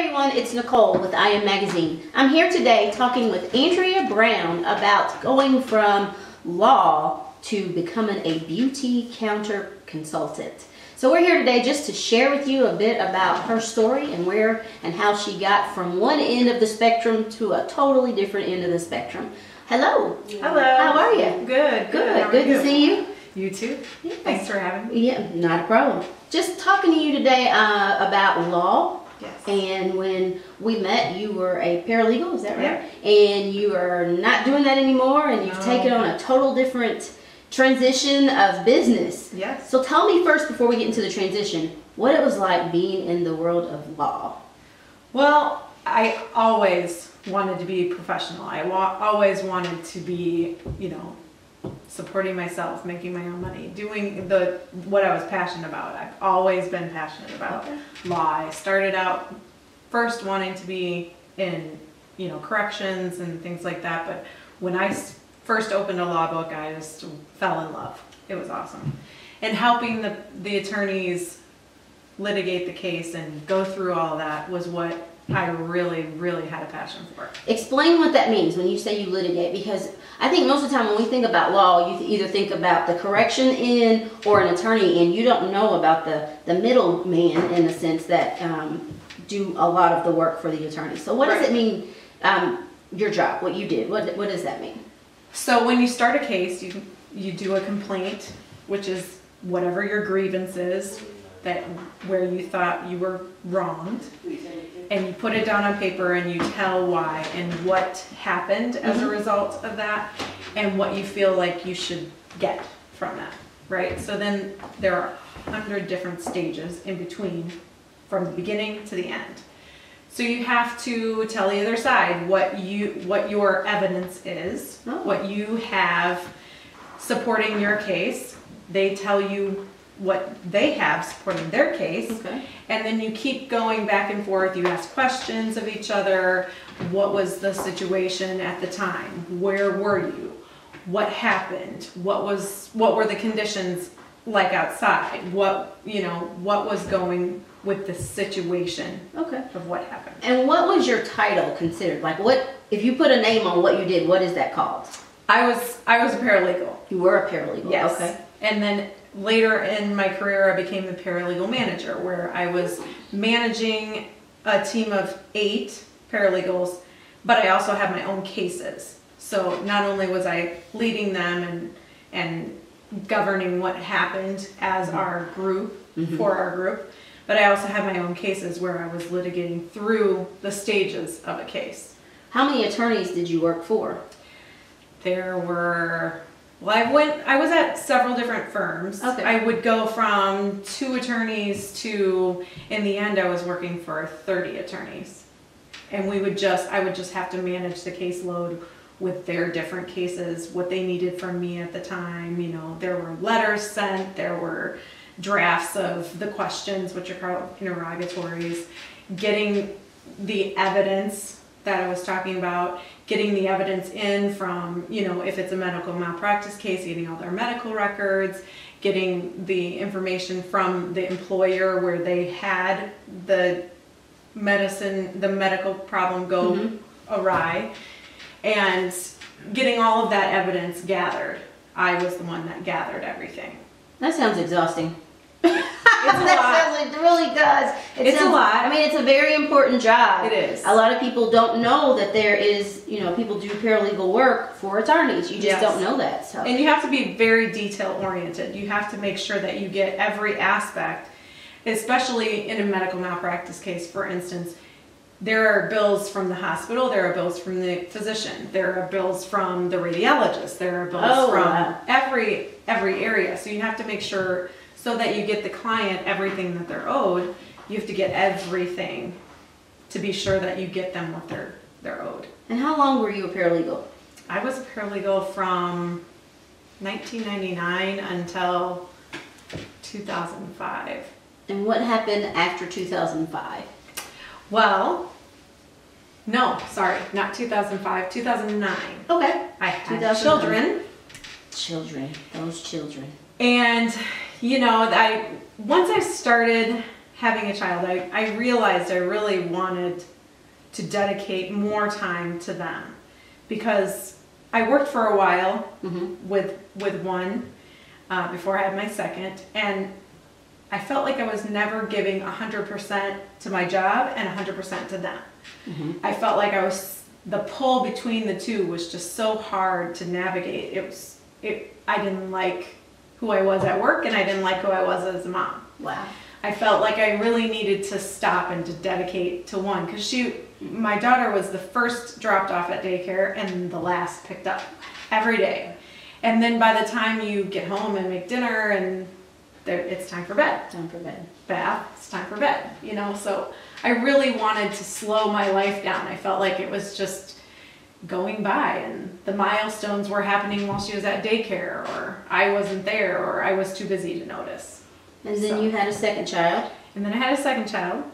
everyone, it's Nicole with I Am Magazine. I'm here today talking with Andrea Brown about going from law to becoming a beauty counter consultant. So we're here today just to share with you a bit about her story and where and how she got from one end of the spectrum to a totally different end of the spectrum. Hello. Hello. How are you? Good. Good. Good to see you. You too. Yes. Thanks for having me. Yeah, not a problem. Just talking to you today about law. Yes. And when we met, you were a paralegal, is that right? Yeah. And you are not doing that anymore, and you've taken on a total different transition of business. Yes. So tell me first, before we get into the transition, what it was like being in the world of law. Well, I always wanted to be professional. I always wanted to be, supporting myself, making my own money, doing what I was passionate about. I've always been passionate about law. I started out first wanting to be in, corrections and things like that. But when I first opened a law book, I just fell in love. It was awesome. And helping the attorneys litigate the case and go through all that was what I really, really had a passion for. Explain what that means when you say you litigate, because I think most of the time when we think about law, you either think about the correction end or an attorney end. You don't know about the middleman, in the sense that do a lot of the work for the attorney. So what does it mean, your job, what you did? What does that mean? So when you start a case, you do a complaint, which is whatever your grievance is, where you thought you were wronged, and you put it down on paper and you tell why and what happened as a result of that and what you feel like you should get from that, right? So then there are 100 different stages in between, from the beginning to the end. So you have to tell the other side what your evidence is, what you have supporting your case. They tell you what they have supporting their case, and then you keep going back and forth. You ask questions of each other. What was the situation at the time? Where were you? What happened? What were the conditions like outside? What was going with the situation of what happened? And what was your title considered? Like, what if you put a name on what you did, what is that called? I was a paralegal. You were a paralegal. Yes. Okay. And then later in my career, I became the paralegal manager, where I was managing a team of 8 paralegals, but I also had my own cases. So not only was I leading them and governing what happened as our group, for our group, but I also had my own cases where I was litigating through the stages of a case. How many attorneys did you work for? There were... Well, I was at several different firms. Okay. I would go from 2 attorneys to, in the end, I was working for 30 attorneys. And I would just have to manage the caseload with their different cases, what they needed from me at the time. There were letters sent, there were drafts of the questions, which are called interrogatories, getting the evidence that I was talking about, getting the evidence in from, if it's a medical malpractice case, getting all their medical records, getting the information from the employer where they had the medical problem go awry, and getting all of that evidence gathered. I was the one that gathered everything. That sounds exhausting. It really does. It's a lot. I mean, it's a very important job. It is. A lot of people don't know that there is, people do paralegal work for attorneys. You just don't know that. So. And you have to be very detail oriented. You have to make sure that you get every aspect, especially in a medical malpractice case, for instance. There are bills from the hospital, there are bills from the physician, there are bills from the radiologist, there are bills from every area. So you have to make sure, so that you get the client everything that they're owed, you have to get everything to be sure that you get them what they're owed. And how long were you a paralegal? I was a paralegal from 1999 until 2005. And what happened after 2005? Well, no, sorry, not 2005, 2009. Okay. I had children. Children, those children. And, once I started having a child, I realized I really wanted to dedicate more time to them, because I worked for a while with one before I had my second, and I felt like I was never giving 100% to my job and 100% to them. I felt like the pull between the two was just so hard to navigate. I didn't like who I was at work, and I didn't like who I was as a mom. Wow. I felt like I really needed to stop and to dedicate to one, because my daughter was the first dropped off at daycare and the last picked up every day. And then by the time you get home and make dinner, and it's time for bed. Time for bed. Bath, it's time for bed, you know? So I really wanted to slow my life down. I felt like it was just going by, and the milestones were happening while she was at daycare, or I wasn't there, or I was too busy to notice. And then you had a second child. And then I had a second child.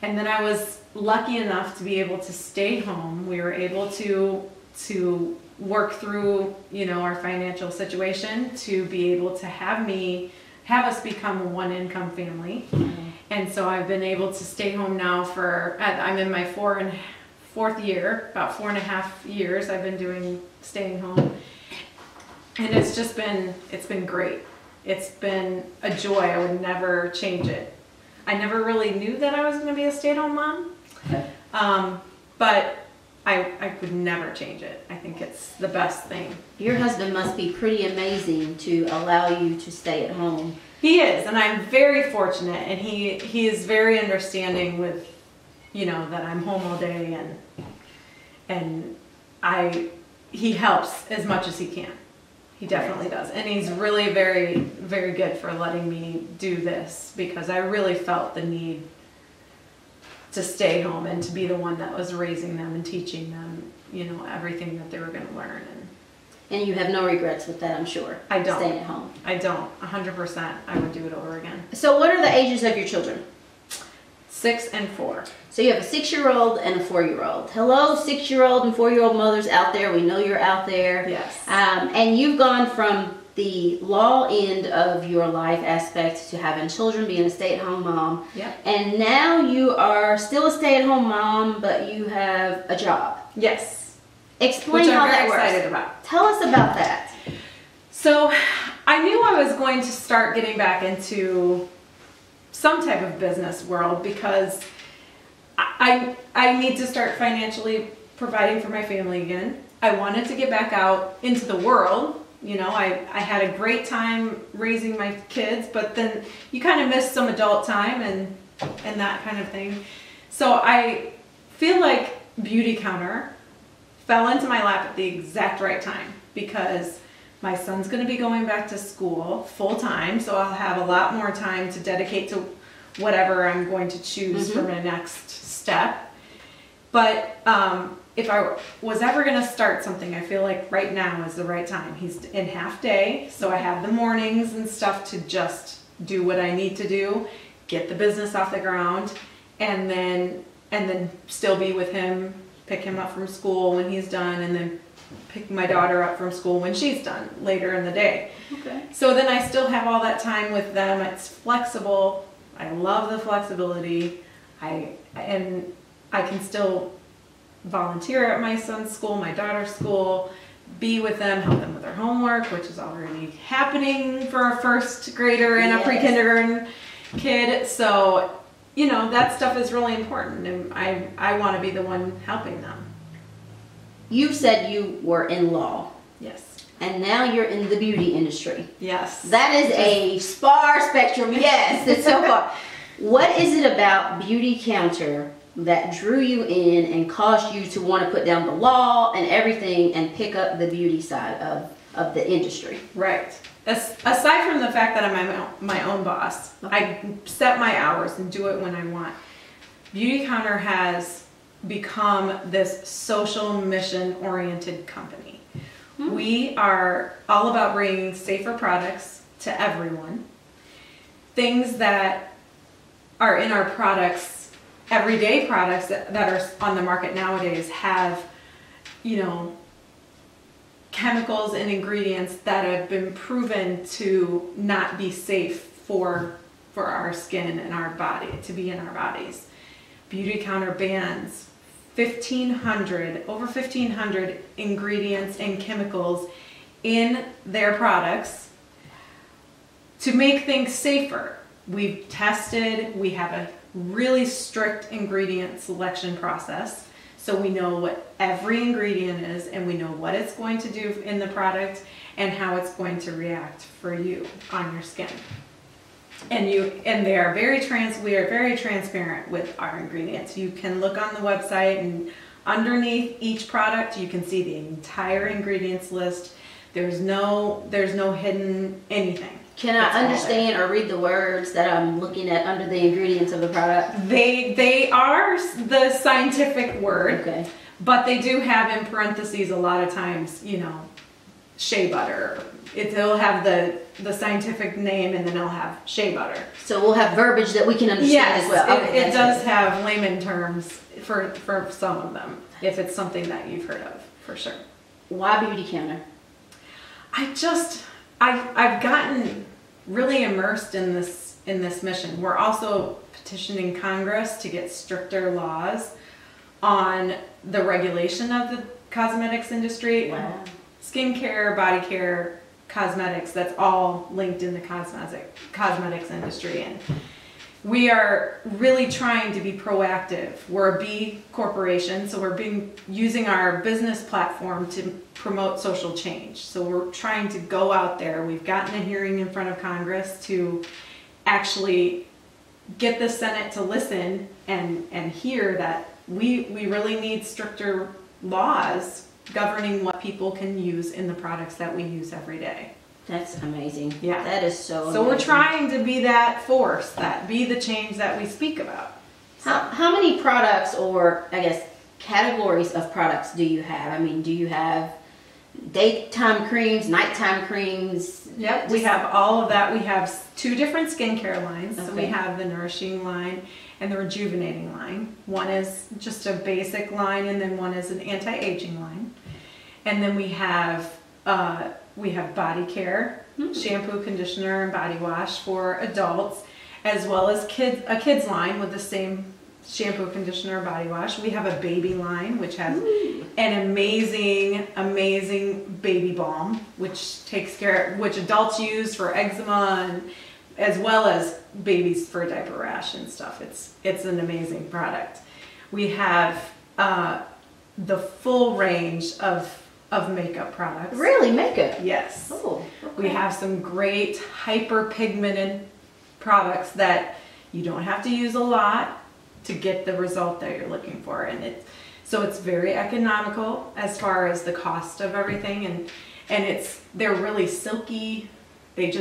And then I was lucky enough to be able to stay home. We were able to work through, our financial situation to be able to have us become a one-income family. And so I've been able to stay home now I'm in my fourth year, about 4.5 years I've been staying home. And it's been great. It's been a joy. I would never change it. I never really knew that I was going to be a stay-at-home mom, but I would never change it. I think it's the best thing. Your husband must be pretty amazing to allow you to stay at home. He is, and I'm very fortunate, and he is very understanding with, that I'm home all day, and he helps as much as he can. He definitely does. And he's really very, very good for letting me do this, because I really felt the need to stay home and to be the one that was raising them and teaching them, everything that they were going to learn. And you have no regrets with that, I'm sure. I don't. Staying at home. I don't. 100%. I would do it over again. So what are the ages of your children? 6 and 4. So you have a 6-year-old and a 4-year-old. Hello, 6-year-old and 4-year-old mothers out there. We know you're out there. Yes. And you've gone from the law end of your life aspect to having children, being a stay-at-home mom. Yep. And now you are still a stay-at-home mom, but you have a job. Yes. Explain Which how I'm that very works. excited about. Tell us about that. So I knew I was going to start getting back into some type of business world, because I need to start financially providing for my family again. I wanted to get back out into the world. I had a great time raising my kids, but then you kind of miss some adult time and that kind of thing. So I feel like Beauty Counter fell into my lap at the exact right time, because my son's going to be going back to school full time, so I'll have a lot more time to dedicate to whatever I'm going to choose for my next step. But if I was ever going to start something, I feel like right now is the right time. He's in half day, so I have the mornings and stuff to just do what I need to do, get the business off the ground, and then still be with him, pick him up from school when he's done, and then pick my daughter up from school when she's done later in the day. Okay. So then I still have all that time with them. It's flexible. I love the flexibility. I can still volunteer at my son's school, my daughter's school, be with them, help them with their homework, which is already happening for a first grader and a pre-kindergarten kid. So, that stuff is really important, and I want to be the one helping them. You said you were in law. Yes. And now you're in the beauty industry. Yes. That is a far spectrum. Yes, it's so far. What is it about Beauty Counter that drew you in and caused you to want to put down the law and everything and pick up the beauty side of the industry? Right. Aside from the fact that I'm my own boss, I set my hours and do it when I want. Beauty Counter has become this social mission-oriented company. We are all about bringing safer products to everyone. Things that are in our products, everyday products that are on the market nowadays have, chemicals and ingredients that have been proven to not be safe for for our skin and our body, to be in our bodies. Beautycounter bans over 1,500 ingredients and chemicals in their products to make things safer. We've tested, we have a really strict ingredient selection process, so we know what every ingredient is and we know what it's going to do in the product and how it's going to react for you on your skin. And we are very transparent with our ingredients. You can look on the website, and underneath each product you can see the entire ingredients list. There's no hidden anything. Can I understand or read the words that I'm looking at under the ingredients of the product? They are the scientific word, okay, but they do have in parentheses a lot of times, shea butter. It'll have the scientific name, and then it'll have shea butter. So we'll have verbiage that we can understand as well. It does have layman terms for some of them, if it's something that you've heard of, for sure. Why Beautycounter? I've gotten really immersed in this mission. We're also petitioning Congress to get stricter laws on the regulation of the cosmetics industry. Wow. Skincare, body care, cosmetics, that's all linked in the cosmetics industry. And we are really trying to be proactive. We're a B corporation, so we're using our business platform to promote social change. So we're trying to go out there. We've gotten a hearing in front of Congress to actually get the Senate to listen and hear that we really need stricter laws governing what people can use in the products that we use every day. That's amazing. Yeah. That is so amazing. So we're trying to be that force, be the change that we speak about. So. How many products, or I guess categories of products, do you have? I mean, do you have daytime creams, nighttime creams? Yep, we have all of that. We have 2 different skincare lines. Okay. So we have the nourishing line and the rejuvenating line. One is just a basic line, and then one is an anti-aging line. And then we have body care, shampoo, conditioner, and body wash for adults, as well as a kids line with the same shampoo, conditioner, body wash. We have a baby line, which has an amazing baby balm, which which adults use for eczema, and as well as babies for diaper rash and stuff. It's an amazing product. We have the full range of makeup products. Really? Makeup? Yes. Oh, okay. We have some great hyperpigmented products that you don't have to use a lot to get the result that you're looking for, and it's very economical as far as the cost of everything, and they're really silky. They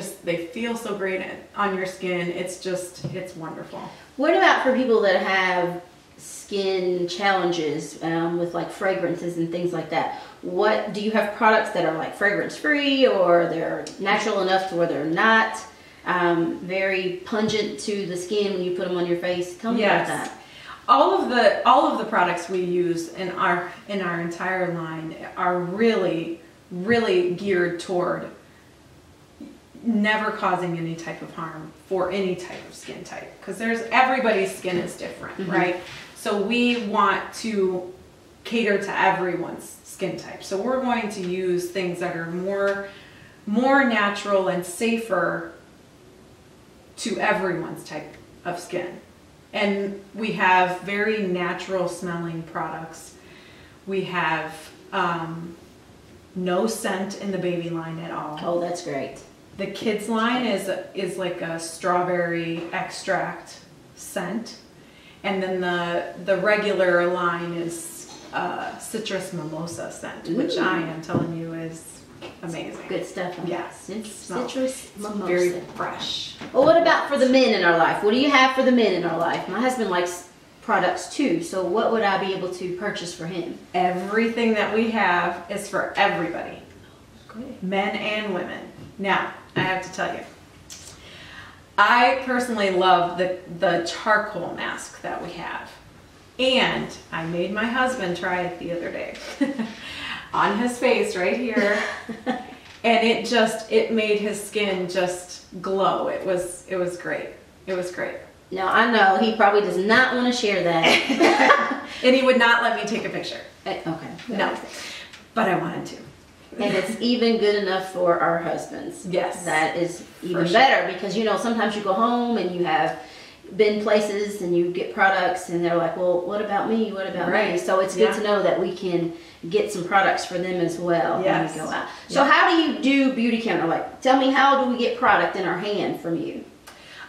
feel so great on your skin. It's wonderful. What about for people that have skin challenges with like fragrances and things like that? What do you have products that are like fragrance free, or they're natural enough to where they're not very pungent to the skin when you put them on your face? Tell me about that. All of the products we use in our entire line are really geared toward never causing any type of harm for any type of skin type, because everybody's skin is different, right? So we want to cater to everyone's skin type. So we're going to use things that are more natural and safer to everyone's type of skin. And we have very natural smelling products. We have no scent in the baby line at all. Oh, that's great. The kids line is like a strawberry extract scent, and then the regular line is citrus mimosa scent, which I am telling you is amazing. Good stuff. Yes, Citrus mimosa. Very fresh. Well, what about for the men in our life? What do you have for the men in our life? My husband likes products too, so what would I be able to purchase for him? Everything that we have is for everybody, Great. men and women. Now, I have to tell you, I personally love the charcoal mask that we have. And I made my husband try it the other day on his face right here. And it made his skin just glow. It was great. It was great. Now, I know he probably does not want to share that. And he would not let me take a picture. Okay. No. But I wanted to. And it's even good enough for our husbands. Yes. That is even sure. better because, you know, sometimes you go home and you have been places and you get products and they're like, well, what about me? What about me? So it's good to know that we can get some products for them as well when we go out. So how do you do beauty counter? Like, tell me, how do we get product in our hand from you?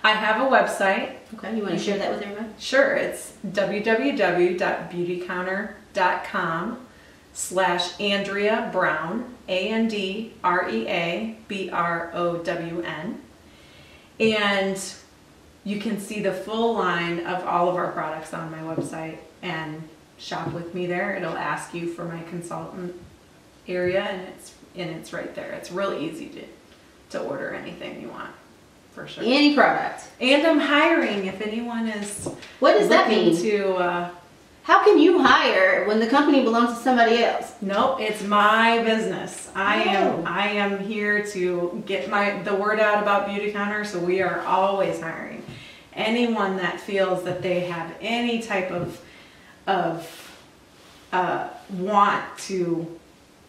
I have a website. Okay, you want to share that with everybody? Sure, it's www.beautycounter.com/Andrea Brown, AndreaBrown. And you can see the full line of all of our products on my website and shop with me there. It'll ask you for my consultant area, and it's right there. It's real easy to order anything you want, for sure. Any product. And I'm hiring if anyone is. What does that mean? How can you hire when the company belongs to somebody else? Nope, it's my business. I am here to get the word out about Beauty Counter, so we are always hiring. Anyone that feels that they have any type of want to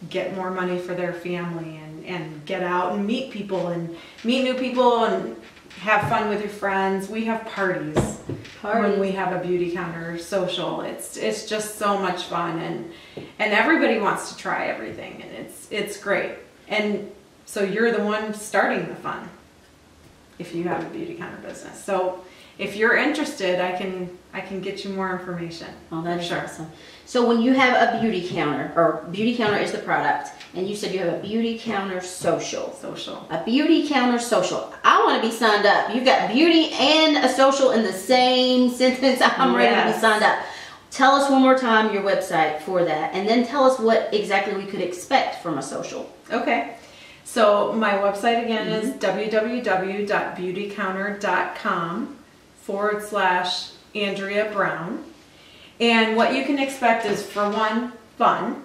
get more money for their family and get out and meet people and meet new people and have fun with your friends. We have parties when we have a Beauty Counter social. It's just so much fun, and everybody wants to try everything, and it's great. And so you're the one starting the fun if you have a Beauty Counter business. So if you're interested, I can get you more information. Oh, that's awesome. So when you have a beauty counter, or beauty counter is the product, and you said you have a beauty counter social. A beauty counter social. I want to be signed up. You've got beauty and a social in the same sentence. I'm ready to be signed up. Tell us one more time your website for that, and then tell us what exactly we could expect from a social. Okay. So my website again is www.beautycounter.com/Andrea Brown. And what you can expect is, for one, fun,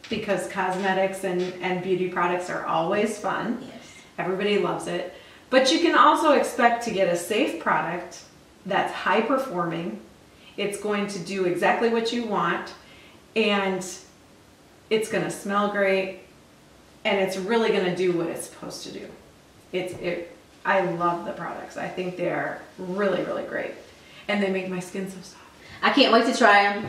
because cosmetics and beauty products are always fun. Yes. Everybody loves it. But you can also expect to get a safe product that's high performing. It's going to do exactly what you want, and it's going to smell great, and it's really going to do what it's supposed to do. I love the products. I think they are really, really great, and they make my skin so soft. I can't wait to try them.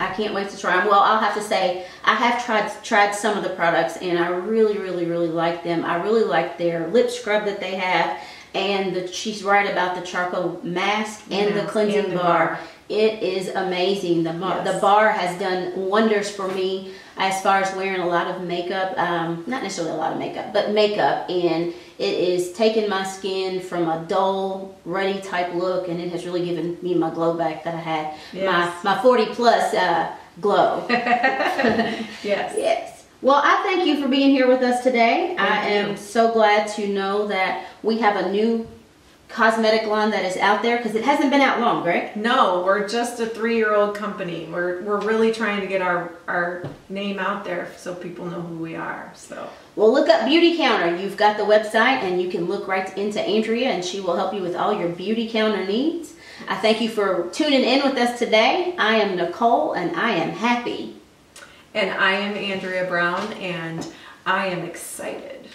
Well, I'll have to say, I have tried some of the products, and I really, really, really like them. I really like their lip scrub that they have, and she's right about the charcoal mask and the cleansing bar. It is amazing. The bar has done wonders for me as far as wearing a lot of makeup. Not necessarily a lot of makeup, but makeup. And it is taking my skin from a dull, ruddy type look, and it has really given me my glow back that I had. Yes. My 40 plus glow. Yes. Well, I thank you for being here with us today. I am so glad to know that we have a new cosmetic line that is out there, because it hasn't been out long, right? No, we're just a 3-year-old company. We're really trying to get our name out there so people know who we are. So, well, look up Beauty Counter. You've got the website, and you can look right into Andrea, and she will help you with all your beauty counter needs. I thank you for tuning in with us today. I am Nicole, and I am happy. And I am Andrea Brown, and I am excited.